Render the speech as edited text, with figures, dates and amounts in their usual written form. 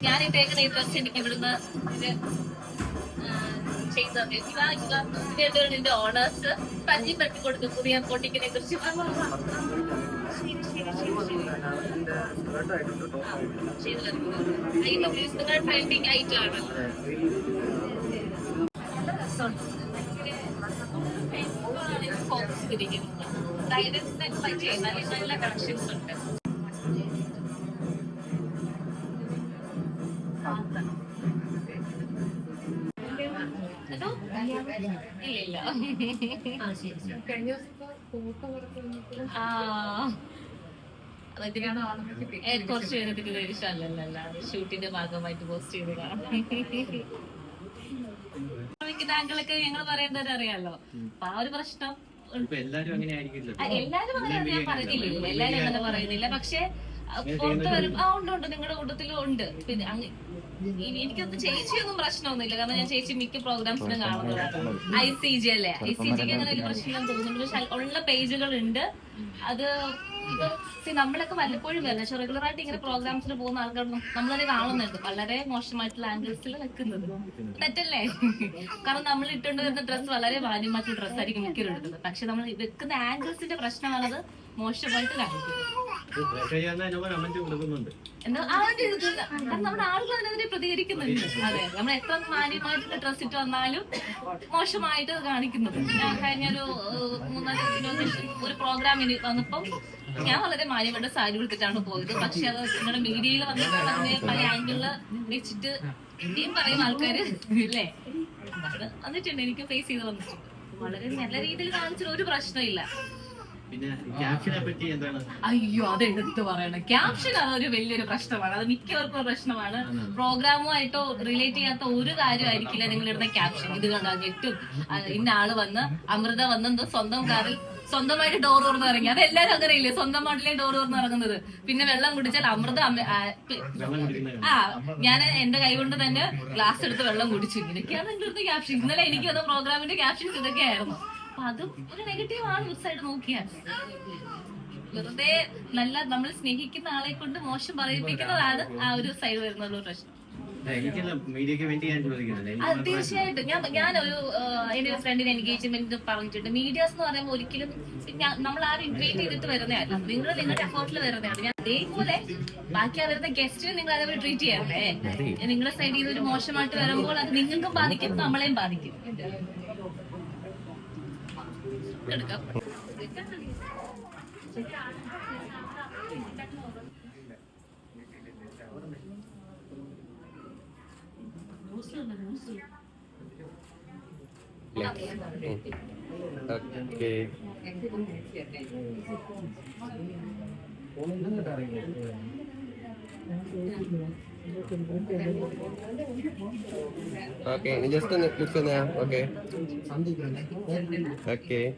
ഞാനിട്ടേക്കുന്ന ഈ ഡ്രസ് എനിക്ക് ഇവിടുന്ന് ചെയ്തത് ഇതിന്റെ ഓണേഴ്സ് പരിചയപ്പെടുത്തി കൊടുത്തു പുതിയ പൊട്ടിക്കിനെ കുറിച്ച്. ട്രെൻഡിങ് ആയിട്ടാണ്. ഫോക്കസ് തിരിക്കുന്നത് ഗൈഡൻസിനെ ചെയ്യുന്ന നല്ല കണക്ഷൻസ് ഉണ്ട്. കുറച്ച് പേരൊക്കെ ഇഷ്ടമല്ലല്ല ഷൂട്ടിന്റെ ഭാഗമായിട്ട് പോസ്റ്റ് ചെയ്തതാണ്. ആംഗിളൊക്കെ ഞങ്ങൾ പറയുന്നത് അറിയാലോ. അപ്പൊ ആ ഒരു പ്രശ്നം എല്ലാരും അങ്ങനെ ഞാൻ പറയുന്നില്ല, എല്ലാരും അങ്ങനെ പറയുന്നില്ല. പക്ഷെ പുറത്ത് വരും ഉണ്ട് നിങ്ങളുടെ കൂട്ടത്തിലും ഉണ്ട്. പിന്നെ എനിക്കൊന്നും ചേച്ചിയൊന്നും പ്രശ്നമൊന്നുമില്ല, കാരണം ഞാൻ ചേച്ചി മിക്ക പ്രോഗ്രാംസിനും കാണുന്നതാണ്. ICG അല്ലേ, ICGക്ക് അങ്ങനെ ഒരു പ്രശ്നം തോന്നുന്നുണ്ട്. പക്ഷെ ഉള്ള പേജുകൾ ഉണ്ട്. അത് നമ്മളൊക്കെ വല്ലപ്പോഴും വരണം. പക്ഷെ റെഗുലർ ആയിട്ട് ഇങ്ങനെ പ്രോഗ്രാംസിന് പോകുന്ന ആൾക്കാർ നമ്മളത് കാണുന്നുണ്ട് വളരെ മോശമായിട്ടുള്ള ആംഗിൾസിൽ വെക്കുന്നത്. തെറ്റല്ലേ? കാരണം നമ്മൾ ഇട്ടുകൊണ്ട് വരുന്ന ഡ്രസ്സ് വളരെ മാന്യമായിട്ടുള്ള ഡ്രസ്സായിരിക്കും മിക്കവരും എടുക്കുന്നത്. പക്ഷെ നമ്മൾ വെക്കുന്ന ആംഗിൾസിന്റെ പ്രശ്നമാണത് മോശമായിട്ട് കാണിക്കുന്നത്. എന്താ കാരണം നമ്മുടെ ആളുകൾ അതിനെതിരെ പ്രതികരിക്കുന്നുണ്ട്. അതെ, നമ്മൾ എത്ര മാന്യമായിട്ടുള്ള ഡ്രസ് ഇട്ട് വന്നാലും മോശമായിട്ട് കാണിക്കുന്നത്. ഞാൻ കഴിഞ്ഞൊരു 3-4 ഒരു പ്രോഗ്രാമിന് വന്നപ്പം ഞാൻ വളരെ മാന്യമായിട്ട് സാരി കൊടുത്തിട്ടാണ് പോയത്. പക്ഷെ അത് നിങ്ങളുടെ മീഡിയയിൽ വന്നിട്ട് അതിനെ പല ആംഗിളില് വെച്ചിട്ട് ഇനിയും പറയുന്ന ആൾക്കാര് ഇല്ലേ വന്നിട്ടുണ്ട്. എനിക്ക് ഫേസ് ചെയ്ത് വന്നിട്ടുണ്ട്. വളരെ നല്ല രീതിയിൽ കാണിച്ചിട്ട് ഒരു പ്രശ്നമില്ല. അയ്യോ, അത് എടുത്ത് പറയണം. ക്യാപ്ഷൻ അതൊരു വലിയൊരു പ്രശ്നമാണ്. അത് മിക്കവർക്കും പ്രശ്നമാണ്. പ്രോഗ്രാമുമായിട്ടോ റിലേറ്റ് ചെയ്യാത്ത ഒരു കാര്യമായിരിക്കില്ല നിങ്ങളിടുന്ന ക്യാപ്ഷൻ. ഇത് കണ്ടാ ഞെട്ടും, ഇന്ന ആള് വന്ന് അമൃത വന്നെന്തോ സ്വന്തം കാറിൽ സ്വന്തമായിട്ട് ഡോർ തുറന്ന് ഇറങ്ങി. അതെല്ലാരും അങ്ങനെയില്ലേ, സ്വന്തമായിട്ടില്ലേ ഡോർ തുറന്ന് ഇറങ്ങുന്നത്. പിന്നെ വെള്ളം കുടിച്ചാൽ അമൃത ഞാൻ എന്റെ കൈ കൊണ്ട് തന്നെ ഗ്ലാസ് എടുത്ത് വെള്ളം കുടിച്ചു. ഇതൊക്കെയാണ് എന്റെ അടുത്ത് ക്യാപ്ഷൻ. ഇന്നലെ എനിക്ക് വന്ന പ്രോഗ്രാമിന്റെ ക്യാപ്ഷൻസ് ഇതൊക്കെയായിരുന്നു. അപ്പൊ അതും ഒരു നെഗറ്റീവ് ആണ് ഒരു സൈഡ് നോക്കിയാൽ. വെറുതെ നല്ല നമ്മൾ സ്നേഹിക്കുന്ന ആളെ കൊണ്ട് മോശം പറയിപ്പിക്കുന്നതാണ് ആ ഒരു സൈഡ് വരുന്ന പ്രശ്നം. തീർച്ചയായിട്ടും ഞാനൊരു എന്റെ ഫ്രണ്ടിന് എൻഗേജ്മെന്റ് പറഞ്ഞിട്ടുണ്ട്. മീഡിയാസ് എന്ന് പറയുമ്പോൾ ഒരിക്കലും നമ്മൾ ആരും ഇൻവൈറ്റ് ചെയ്തിട്ട് വരുന്നതല്ല. നിങ്ങൾ നിങ്ങളുടെ എഫേർട്ടിൽ വരുന്നതാണ്. ഞാൻ അതേപോലെ ബാക്കി വരുന്ന ഗസ്റ്റിനെ നിങ്ങൾ അതേപോലെ ട്രീറ്റ് ചെയ്യാറില്ലേ? നിങ്ങളുടെ സൈഡിൽ നിന്ന് ഒരു മോശമായിട്ട് വരുമ്പോൾ അത് നിങ്ങൾക്കും ബാധിക്കും, നമ്മളെയും ബാധിക്കും. എടുക്കാം. Okay, ini just na. Okay. Okay.